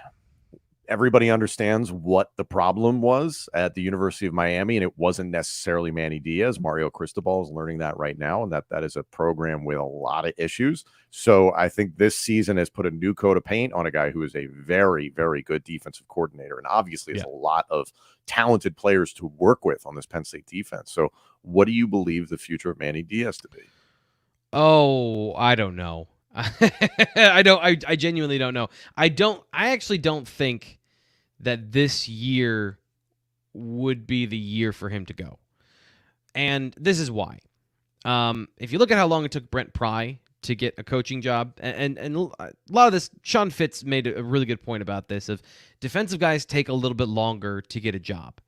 A: everybody understands what the problem was at the University of Miami, and it wasn't necessarily Manny Diaz. Mario Cristobal is learning that right now, and that is a program with a lot of issues. So I think this season has put a new coat of paint on a guy who is a very, very good defensive coordinator, and obviously has a lot of talented players to work with on this Penn State defense. So what do you believe the future of Manny Diaz to be?
B: Oh, I don't know. I genuinely don't know. I actually don't think that this year would be the year for him to go. And this is why. If you look at how long it took Brent Pry to get a coaching job, and a lot of this, Sean Fitz made a really good point about this, of defensive guys take a little bit longer to get a job.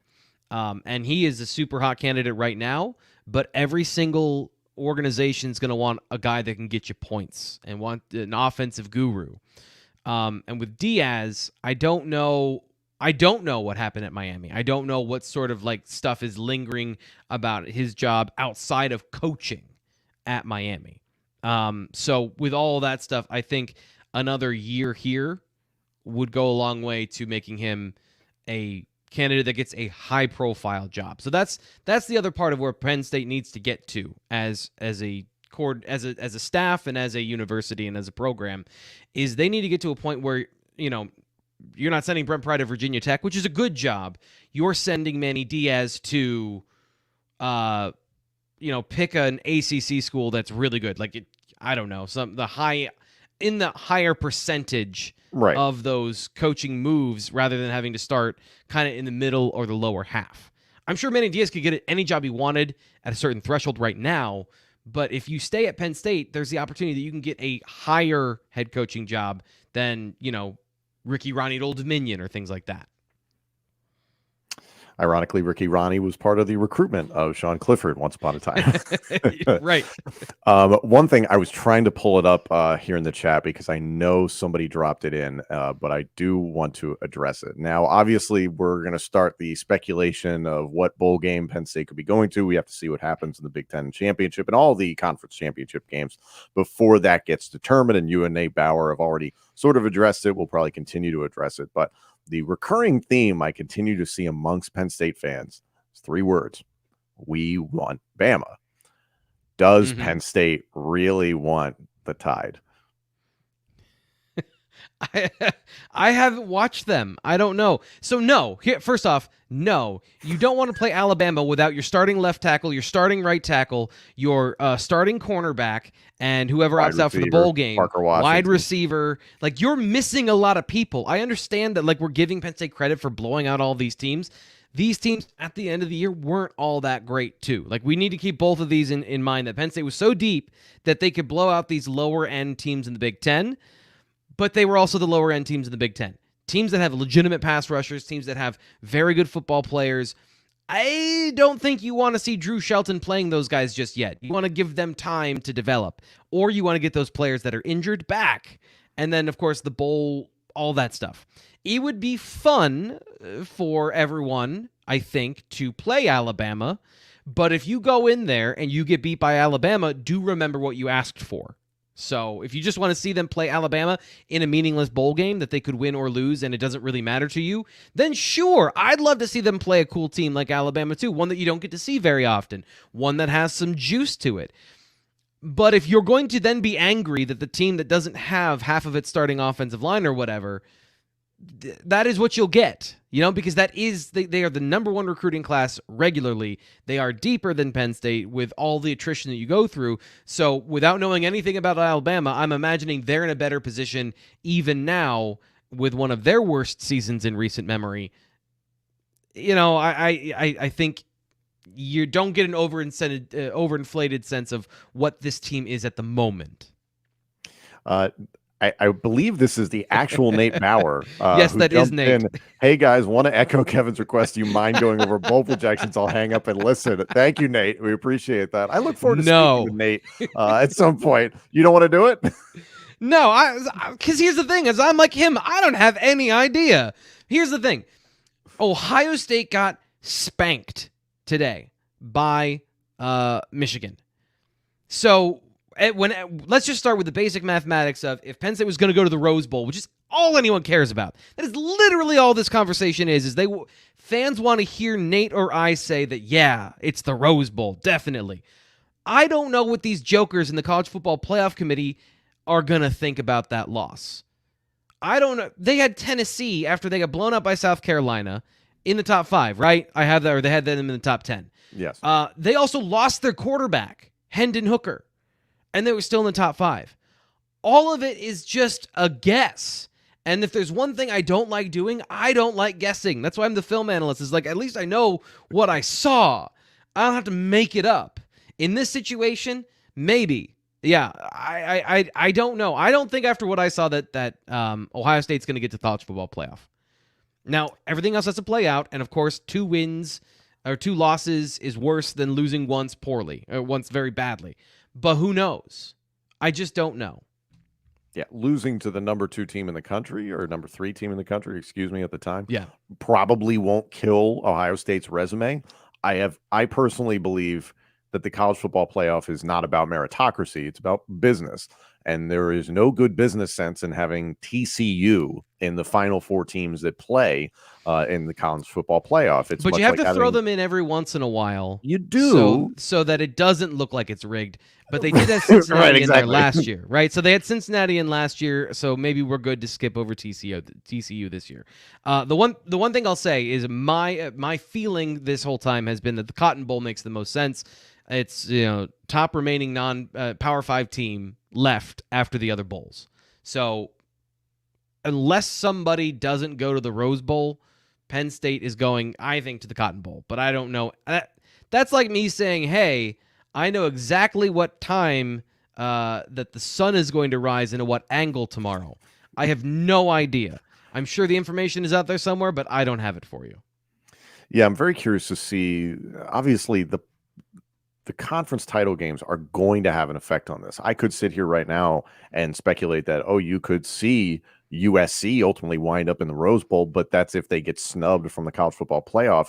B: And he is a super hot candidate right now, but every single organization's going to want a guy that can get you points and want an offensive guru. And with Diaz, I don't know what happened at Miami. I don't know what sort of stuff is lingering about his job outside of coaching at Miami. So with all that stuff, I think another year here would go a long way to making him a candidate that gets a high-profile job. So that's the other part of where Penn State needs to get to as a staff and as a university and as a program, is they need to get to a point where you're not sending Brent Pry to Virginia Tech, which is a good job. You're sending Manny Diaz to pick an ACC school that's really good. I don't know, the higher percentage of those coaching moves, rather than having to start kind of in the middle or the lower half. I'm sure Manny Diaz could get any job he wanted at a certain threshold right now, but if you stay at Penn State, there's the opportunity that you can get a higher head coaching job than, Ricky Ronnie at Old Dominion or things like that.
A: Ironically, Ricky Ronnie was part of the recruitment of Sean Clifford once upon a time.
B: Right.
A: One thing, I was trying to pull it up here in the chat because I know somebody dropped it in, but I do want to address it. Now, obviously, we're going to start the speculation of what bowl game Penn State could be going to. We have to see what happens in the Big Ten Championship and all the conference championship games before that gets determined. And you and Nate Bauer have already sort of addressed it. We'll probably continue to address it, but the recurring theme I continue to see amongst Penn State fans is 3 words: we want Bama. Does Penn State really want the Tide?
B: I haven't watched them. I don't know. So no, first off, no, you don't want to play Alabama without your starting left tackle, your starting right tackle, your starting cornerback, and whoever opts out for the bowl game, wide receiver. You're missing a lot of people. I understand that we're giving Penn State credit for blowing out all these teams. These teams at the end of the year weren't all that great too. We need to keep both of these in mind, that Penn State was so deep that they could blow out these lower end teams in the Big Ten. But they were also the lower-end teams in the Big Ten. Teams that have legitimate pass rushers, teams that have very good football players. I don't think you want to see Drew Shelton playing those guys just yet. You want to give them time to develop. Or you want to get those players that are injured back. And then, of course, the bowl, all that stuff. It would be fun for everyone, I think, to play Alabama. But if you go in there and you get beat by Alabama, do remember what you asked for. So if you just want to see them play Alabama in a meaningless bowl game that they could win or lose and it doesn't really matter to you, then sure, I'd love to see them play a cool team like Alabama too, one that you don't get to see very often, one that has some juice to it. But if you're going to then be angry that the team that doesn't have half of its starting offensive line or whatever, that is what you'll get, because they are the number one recruiting class regularly. They are deeper than Penn State with all the attrition that you go through. So without knowing anything about Alabama, I'm imagining they're in a better position even now with one of their worst seasons in recent memory. I think you don't get an overinflated sense of what this team is at the moment.
A: I believe this is the actual Nate Bauer.
B: Yes, that is Nate.
A: Hey, guys, want to echo Kevin's request. Do you mind going over bowl projections? I'll hang up and listen. Thank you, Nate. We appreciate that. I look forward to speaking with Nate at some point. You don't want to do it?
B: No, because here's the thing. Is I'm like him. I don't have any idea. Here's the thing. Ohio State got spanked today by Michigan. So let's just start with the basic mathematics of if Penn State was going to go to the Rose Bowl, which is all anyone cares about. That is literally all this conversation is fans want to hear Nate or I say that, yeah, it's the Rose Bowl, definitely. I don't know what these jokers in the College Football Playoff Committee are going to think about that loss. I don't know. They had Tennessee after they got blown up by South Carolina in the top 5, right? I have that, or they had them in the top 10.
A: Yes.
B: They also lost their quarterback, Hendon Hooker, and they were still in the top 5. All of it is just a guess. And if there's one thing I don't like doing, I don't like guessing. That's why I'm the film analyst. Is like, at least I know what I saw. I don't have to make it up. In this situation, maybe. Yeah, I don't know. I don't think after what I saw that Ohio State's going to get to college football playoff. Now, everything else has to play out, and of course, 2 wins or 2 losses is worse than losing once poorly, or once very badly. But who knows? I just don't know.
A: Yeah, losing to the number 2 team in the country, or number 3 team in the country, at the time.
B: Yeah,
A: probably won't kill Ohio State's resume. I personally believe that the college football playoff is not about meritocracy. It's about business. And there is no good business sense in having TCU in the final 4 teams that play in the college football playoff.
B: But you have to throw them in every once in a while.
A: You do.
B: So that it doesn't look like it's rigged. But they did have Cincinnati in there last year, right? So they had Cincinnati in last year, so maybe we're good to skip over TCU this year. The one thing I'll say is my feeling this whole time has been that the Cotton Bowl makes the most sense. It's top remaining non-Power 5 team left after the other bowls. So unless somebody doesn't go to the Rose Bowl, Penn State is going, I think, to the Cotton Bowl. But I don't know. That's like me saying, hey, I know exactly what time that the sun is going to rise and at what angle tomorrow. I have no idea. I'm sure the information is out there somewhere, but I don't have it for you.
A: Yeah, I'm very curious to see. Obviously, the conference title games are going to have an effect on this. I could sit here right now and speculate that, you could see USC ultimately wind up in the Rose Bowl, but that's if they get snubbed from the college football playoff.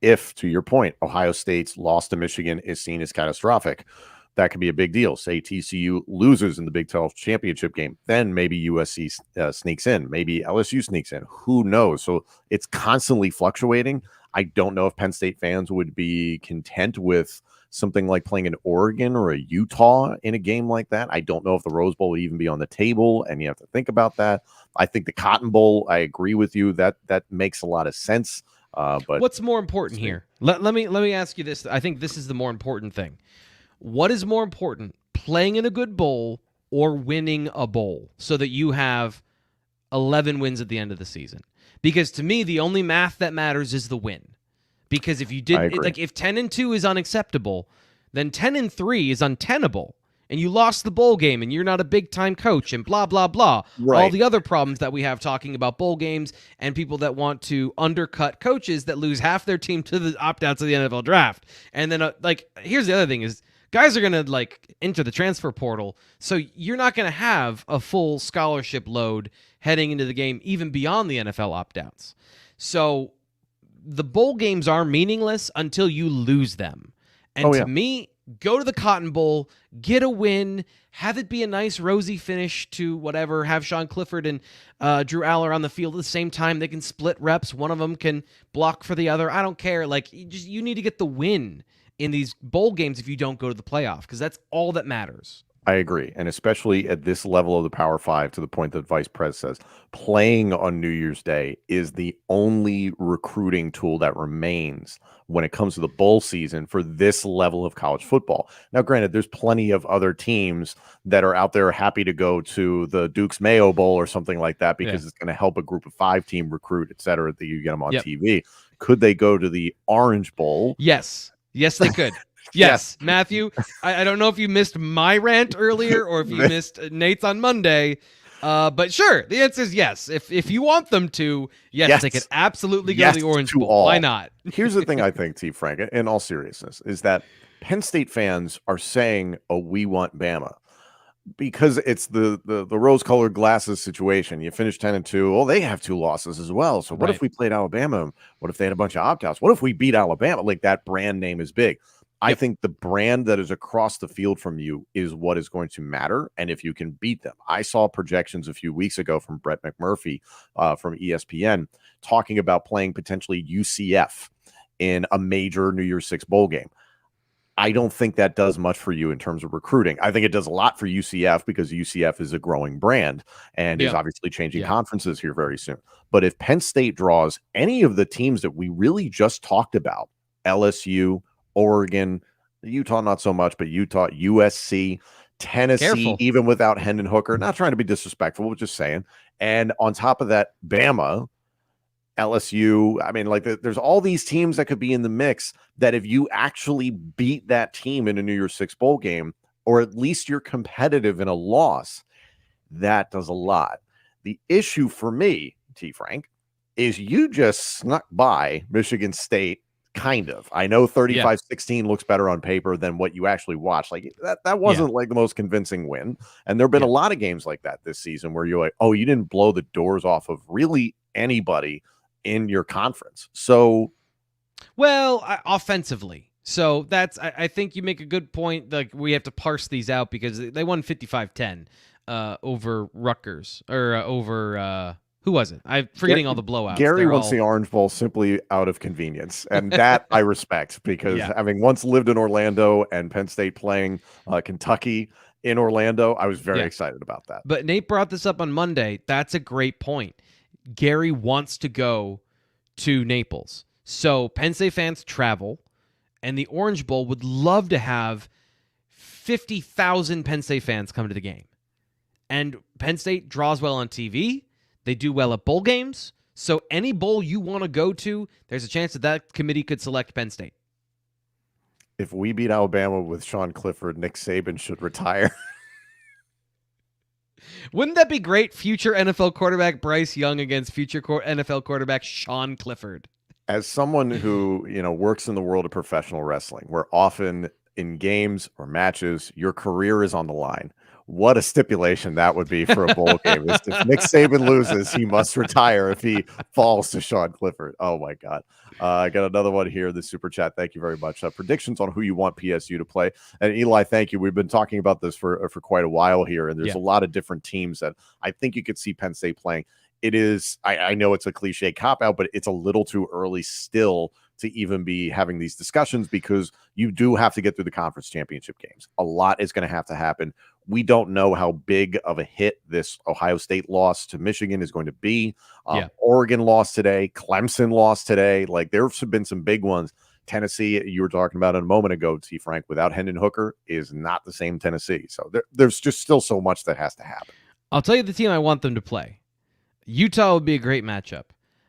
A: If, to your point, Ohio State's loss to Michigan is seen as catastrophic, that could be a big deal. Say TCU loses in the Big 12 championship game, then maybe USC sneaks in, maybe LSU sneaks in. Who knows? So it's constantly fluctuating. I don't know if Penn State fans would be content with something like playing an Oregon or a Utah in a game like that. I don't know if the Rose Bowl would even be on the table, and you have to think about that. I think the Cotton Bowl, I agree with you, that makes a lot of sense. But
B: what's more important here? Let me ask you this. I think this is the more important thing. What is more important, playing in a good bowl or winning a bowl so that you have 11 wins at the end of the season? Because to me, the only math that matters is the win. Because if you did, like, if 10-2 is unacceptable, then 10-3 is untenable, and you lost the bowl game, and you're not a big time coach, and blah blah blah. Right. All the other problems that we have talking about bowl games and people that want to undercut coaches that lose half their team to the opt-outs of the NFL draft. And then, here's the other thing: is guys are gonna enter the transfer portal, so you're not gonna have a full scholarship load heading into the game, even beyond the NFL opt-outs. So the bowl games are meaningless until you lose them. And to me, go to the Cotton Bowl, get a win, have it be a nice rosy finish to whatever, have Sean Clifford and Drew Aller on the field at the same time. They can split reps. One of them can block for the other. I don't care. Like, you need to get the win in these bowl games if you don't go to the playoff, because that's all that matters.
A: I agree. And especially at this level of the Power Five, to the point that Vice Pres says, playing on New Year's Day is the only recruiting tool that remains when it comes to the bowl season for this level of college football. Now, granted, there's plenty of other teams that are out there happy to go to the Duke's Mayo Bowl or something like that because it's going to help a group of 5 team recruit, et cetera, that you get them on TV. Could they go to the Orange Bowl?
B: Yes, they could. Yes, Matthew, I don't know if you missed my rant earlier or if you missed Nate's on Monday, but sure, the answer is yes. If you want them to, yes. They could absolutely go to the Orange Bowl.
A: All.
B: Why not?
A: Here's the thing I think, T. Frank, in all seriousness, is that Penn State fans are saying, oh, we want Bama. Because it's the rose-colored glasses situation. You finish 10-2. Well, they have 2 losses as well. So what if we played Alabama? What if they had a bunch of opt-outs? What if we beat Alabama? Like, that brand name is big. I think the brand that is across the field from you is what is going to matter, and if you can beat them. I saw projections a few weeks ago from Brett McMurphy from ESPN talking about playing potentially UCF in a major New Year's Six bowl game. I don't think that does much for you in terms of recruiting. I think it does a lot for UCF because UCF is a growing brand and is obviously changing conferences here very soon. But if Penn State draws any of the teams that we really just talked about, LSU, Oregon, Utah, not so much, but Utah, USC, Tennessee, even without Hendon Hooker, not trying to be disrespectful, but just saying. And on top of that, Bama, LSU, I mean, like there's all these teams that could be in the mix that if you actually beat that team in a New Year's Six bowl game, or at least you're competitive in a loss, that does a lot. The issue for me, T. Frank, is you just snuck by Michigan State. Kind of. I know 35-16 looks better on paper than what you actually watched. Like that wasn't like the most convincing win. And there have been a lot of games like that this season where you're like, oh, you didn't blow the doors off of really anybody in your conference. So,
B: well, offensively. So I think you make a good point. Like, we have to parse these out because they won 55-10 over Rutgers or over who was it? I'm forgetting all the blowouts.
A: Gary wants the Orange Bowl simply out of convenience, and that I respect because having once lived in Orlando and Penn State playing Kentucky in Orlando, I was very excited about that.
B: But Nate brought this up on Monday. That's a great point. Gary wants to go to Naples. So Penn State fans travel, and the Orange Bowl would love to have 50,000 Penn State fans come to the game. And Penn State draws well on TV. They do well at bowl games. So any bowl you want to go to, there's a chance that committee could select Penn State.
A: If we beat Alabama with Sean Clifford, Nick Saban should retire.
B: Wouldn't that be great? Future NFL quarterback Bryce Young against future NFL quarterback Sean Clifford.
A: As someone who, works in the world of professional wrestling, where often in games or matches, your career is on the line. What a stipulation that would be for a bowl game. If Nick Saban loses, he must retire if he falls to Sean Clifford. Oh, my God. I got another one here, the super chat. Thank you very much. Predictions on who you want PSU to play. And Eli, thank you. We've been talking about this for quite a while here, and there's a lot of different teams that I think you could see Penn State playing. It is, I know it's a cliche cop-out, but it's a little too early still to even be having these discussions because you do have to get through the conference championship games. A lot is going to have to happen. We don't know how big of a hit this Ohio State loss to Michigan is going to be. Oregon lost today. Clemson lost today. Like, there's been some big ones. Tennessee, you were talking about it a moment ago, T. Frank, without Hendon Hooker is not the same Tennessee. So there's just still so much that has to happen.
B: I'll tell you the team I want them to play. Utah would be a great matchup.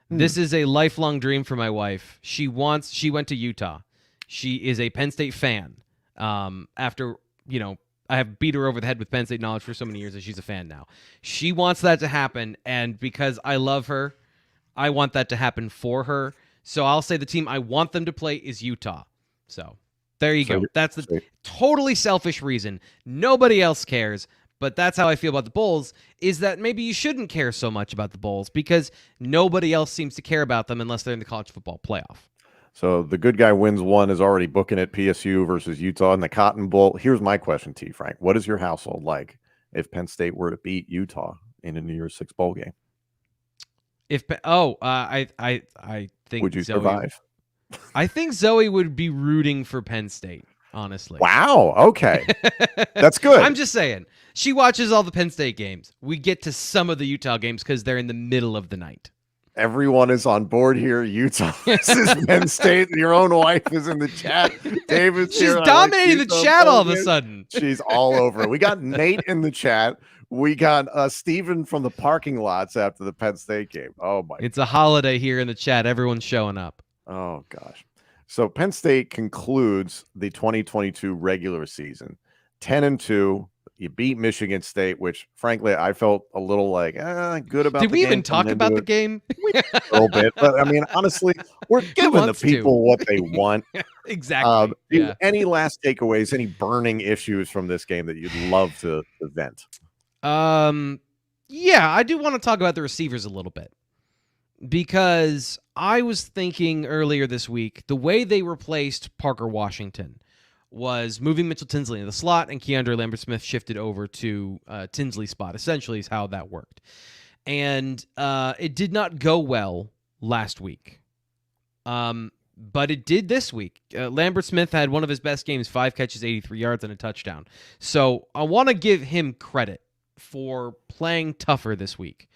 B: This is a lifelong dream for my wife. She went to Utah. She is a Penn State fan. After, I have beat her over the head with Penn State knowledge for so many years that she's a fan now. She wants that to happen, and because I love her, I want that to happen for her. So I'll say the team I want them to play is Utah. So there you go. That's the totally selfish reason. Nobody else cares. But that's how I feel about the Bulls, is that maybe you shouldn't care so much about the Bulls because nobody else seems to care about them unless they're in the college football playoff.
A: So the good guy wins one is already booking at PSU versus Utah in the Cotton Bowl. Here's my question to you, Frank. What is your household like if Penn State were to beat Utah in a New Year's Six bowl game?
B: I think
A: would you survive?
B: I think Zoe would be rooting for Penn State, honestly.
A: Wow. Okay. That's good.
B: I'm just saying. She watches all the Penn State games. We get to some of the Utah games because they're in the middle of the night.
A: Everyone is on board here. Utah versus Penn State. Your own wife is in the chat. David's
B: She's
A: here.
B: dominating the chat all of a sudden.
A: She's all over it. We got Nate in the chat. We got Steven from the parking lots after the Penn State game. Oh, my.
B: It's a holiday here in the chat. Everyone's showing up.
A: Oh, gosh. So Penn State concludes the 2022 regular season 10-2. You beat Michigan State, which, frankly, I felt a little like good about.
B: Did we even talk about the game?
A: A little bit, but I mean, honestly, we're giving the people what they want.
B: Exactly.
A: Any last takeaways? Any burning issues from this game that you'd love to vent?
B: Yeah, I do want to talk about the receivers a little bit because I was thinking earlier this week the way they replaced Parker Washington was moving Mitchell Tinsley in the slot, and KeAndre Lambert-Smith shifted over to Tinsley's spot, essentially is how that worked. And it did not go well last week. But it did this week. Lambert-Smith had one of his best games, 5 catches, 83 yards, and a touchdown. So I want to give him credit for playing tougher this week.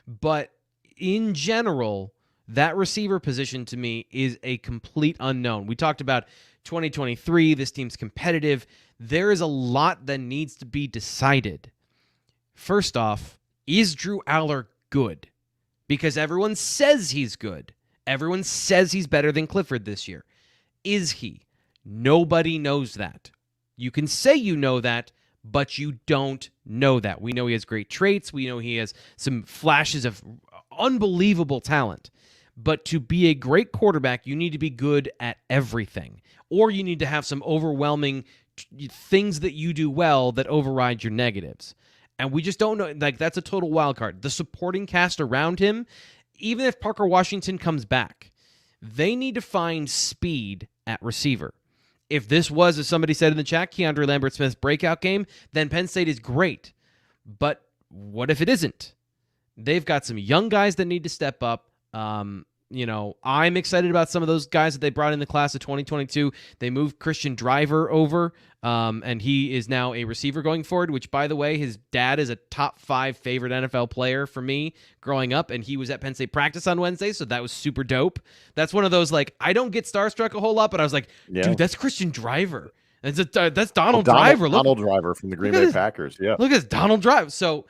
B: But in general, that receiver position to me is a complete unknown. We talked about 2023, this team's competitive. There is a lot that needs to be decided. First off, is Drew Aller good? Because everyone says he's good. Everyone says he's better than Clifford this year. Is he? Nobody knows that. You can say you know that, but you don't know that. We know he has great traits. We know he has some flashes of unbelievable talent. But to be a great quarterback, you need to be good at everything. Or you need to have some overwhelming things that you do well that override your negatives. And we just don't know. Like, that's a total wild card. The supporting cast around him, even if Parker Washington comes back, they need to find speed at receiver. If this was, as somebody said in the chat, KeAndre Lambert-Smith's breakout game, then Penn State is great. But what if it isn't? They've got some young guys that need to step up. I'm excited about some of those guys that they brought in the class of 2022. They moved Christian Driver over, and he is now a receiver going forward, which, by the way, his dad is a top 5 favorite NFL player for me growing up, and he was at Penn State practice on Wednesday, so that was super dope. That's one of those, like, I don't get starstruck a whole lot, but I was like, dude, that's Christian Driver. That's Donald Driver.
A: Donald Driver from the Green Bay Packers. Yeah.
B: Look at this Donald Driver. So,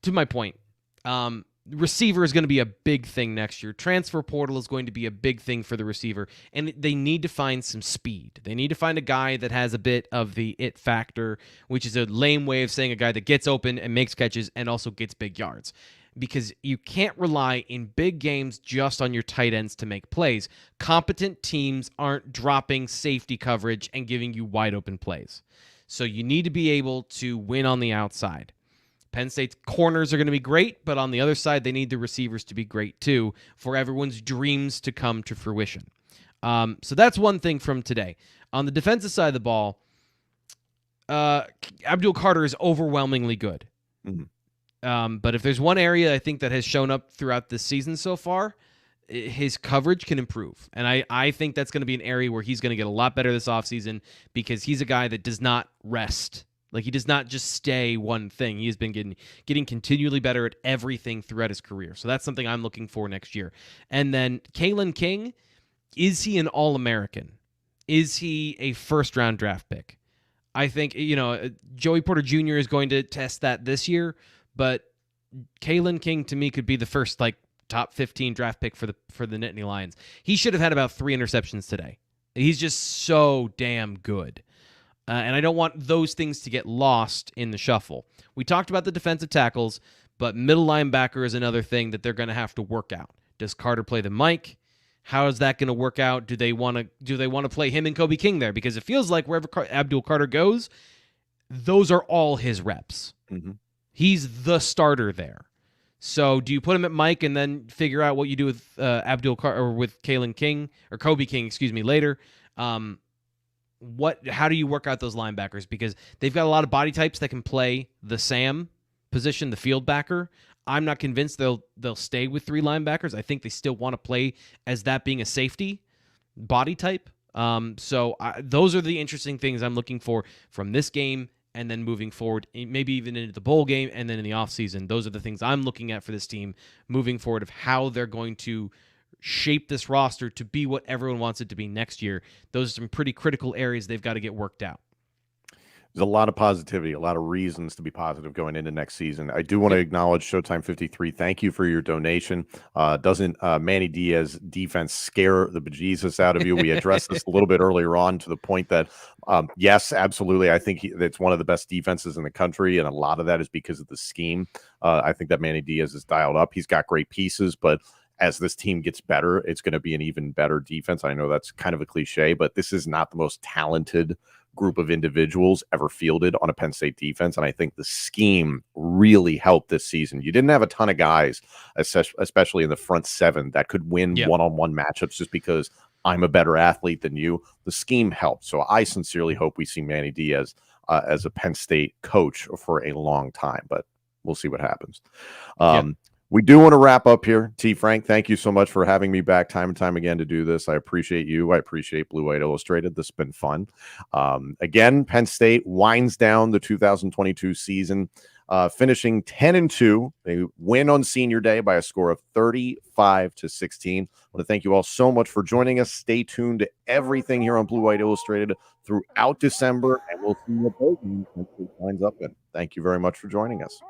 B: to my point, receiver is going to be a big thing next year. Transfer portal is going to be a big thing for the receiver, and they need to find some speed. They need to find a guy that has a bit of the it factor, which is a lame way of saying a guy that gets open and makes catches and also gets big yards. Because you can't rely in big games just on your tight ends to make plays. Competent teams aren't dropping safety coverage and giving you wide open plays. So you need to be able to win on the outside. Penn State's corners are going to be great, but on the other side, they need the receivers to be great too for everyone's dreams to come to fruition. So that's one thing from today. On the defensive side of the ball, Abdul Carter is overwhelmingly good. Mm-hmm. But if there's one area I think that has shown up throughout this season so far, his coverage can improve. And I think that's going to be an area where he's going to get a lot better this offseason because he's a guy that does not rest. Like, he does not just stay one thing. He has been getting continually better at everything throughout his career. So that's something I'm looking for next year. And then Kalen King, is he an All-American? Is he a first-round draft pick? I think, Joey Porter Jr. is going to test that this year, but Kalen King, to me, could be the first, top 15 draft pick for the Nittany Lions. He should have had about 3 interceptions today. He's just so damn good. And I don't want those things to get lost in the shuffle. We talked about the defensive tackles, but middle linebacker is another thing that they're going to have to work out. Does Carter play the mic? How is that going to work out? Do they want to play him and Kobe King there? Because it feels like wherever Abdul Carter goes, those are all his reps. Mm-hmm. He's the starter there. So do you put him at Mike and then figure out what you do with or with Kalen King or Kobe King, excuse me, later? How do you work out those linebackers? Because they've got a lot of body types that can play the Sam position, the field backer. I'm not convinced they'll stay with 3 linebackers. I think they still want to play as that being a safety body type. Those are the interesting things I'm looking for from this game, and then moving forward, maybe even into the bowl game, and then in the offseason. Those are the things I'm looking at for this team moving forward, of how they're going to shape this roster to be what everyone wants it to be next year. Those are some pretty critical areas they've got to get worked out.
A: There's a lot of positivity, a lot of reasons to be positive going into next season. I do want to acknowledge Showtime 53. Thank you for your donation. Doesn't Manny Diaz defense scare the bejesus out of you? We addressed this a little bit earlier on, to the point that, yes, absolutely. I think it's one of the best defenses in the country, and a lot of that is because of the scheme. I think that Manny Diaz is dialed up. He's got great pieces, but as this team gets better, it's going to be an even better defense. I know that's kind of a cliche, but this is not the most talented group of individuals ever fielded on a Penn State defense. And I think the scheme really helped this season. You didn't have a ton of guys, especially in the front 7, that could win one-on-one matchups just because I'm a better athlete than you. The scheme helped. So I sincerely hope we see Manny Diaz as a Penn State coach for a long time, but we'll see what happens. We do want to wrap up here. T. Frank, thank you so much for having me back time and time again to do this. I appreciate you. I appreciate Blue White Illustrated. This has been fun. Again, Penn State winds down the 2022 season, finishing 10-2. They win on Senior Day by a score of 35-16. I want to thank you all so much for joining us. Stay tuned to everything here on Blue White Illustrated throughout December, and we'll see what Penn State lines up in. Thank you very much for joining us.